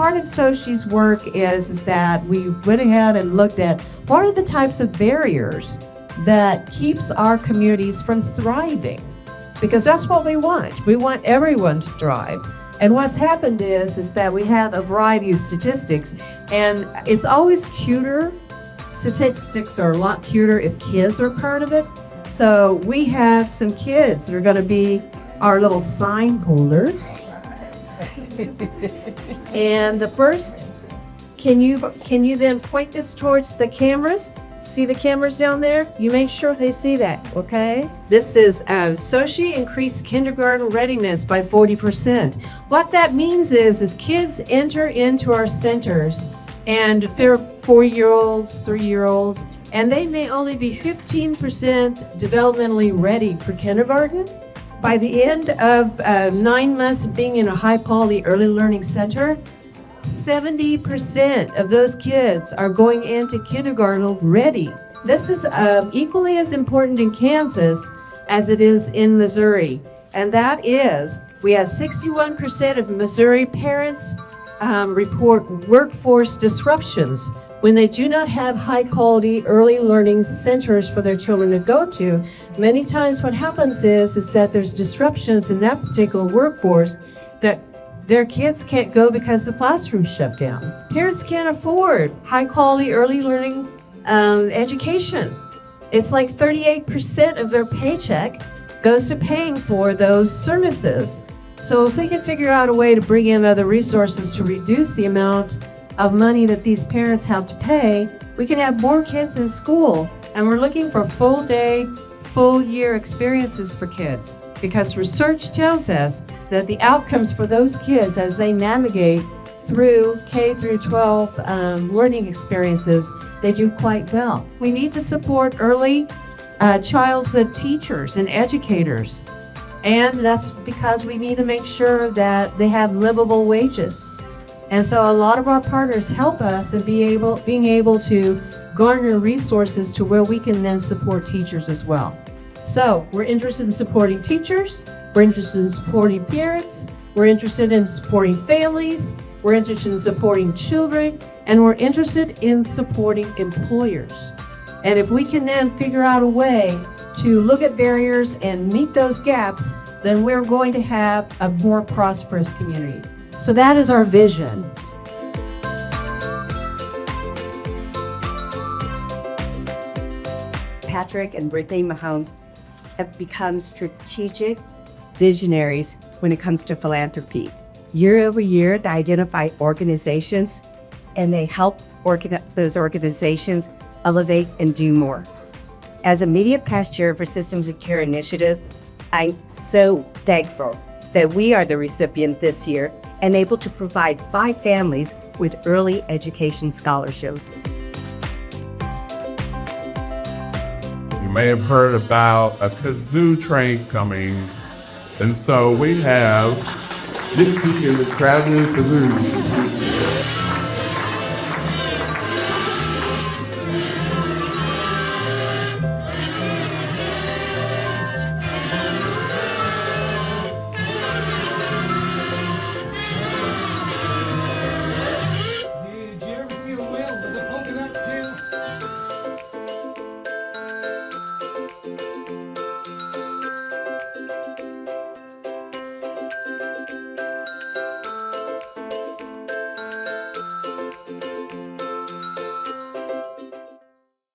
part of SOCI's work is that we went ahead and looked at what are the types of barriers that keeps our communities from thriving, because that's what we want. We want everyone to thrive. And what's happened is that we have a variety of statistics, and it's always cuter. Statistics are a lot cuter if kids are part of it. So we have some kids that are going to be our little sign holders. And the first, can you then point this towards the cameras? See the cameras down there? You make sure they see that, okay? This is SOCI increased kindergarten readiness by 40%. What that means is kids enter into our centers, and if they're 4-year-olds, 3-year-olds, and they may only be 15% developmentally ready for kindergarten. By the end of 9 months of being in a high-quality early learning center, 70% of those kids are going into kindergarten ready. This is equally as important in Kansas as it is in Missouri. And that is, we have 61% of Missouri parents report workforce disruptions when they do not have high-quality early learning centers for their children to go to. Many times what happens is that there's disruptions in that particular workforce that their kids can't go because the classroom's shut down. Parents can't afford high-quality early learning education. It's like 38% of their paycheck goes to paying for those services. So if we can figure out a way to bring in other resources to reduce the amount of money that these parents have to pay, we can have more kids in school. And we're looking for full day, full year experiences for kids, because research tells us that the outcomes for those kids as they navigate through K through 12 learning experiences, they do quite well. We need to support early childhood teachers and educators. And that's because we need to make sure that they have livable wages. And so a lot of our partners help us in being able to garner resources to where we can then support teachers as well. So we're interested in supporting teachers, we're interested in supporting parents, we're interested in supporting families, we're interested in supporting children, and we're interested in supporting employers. And if we can then figure out a way to look at barriers and meet those gaps, then we're going to have a more prosperous community. So that is our vision. Patrick and Brittany Mahomes have become strategic visionaries when it comes to philanthropy. Year over year, they identify organizations and they help those organizations elevate and do more. As immediate past chair for Systems and Care Initiative, I'm so thankful that we are the recipient this year and able to provide 5 families with early education scholarships. You may have heard about a kazoo train coming, and so we have Dixie and the Traveling Kazoos.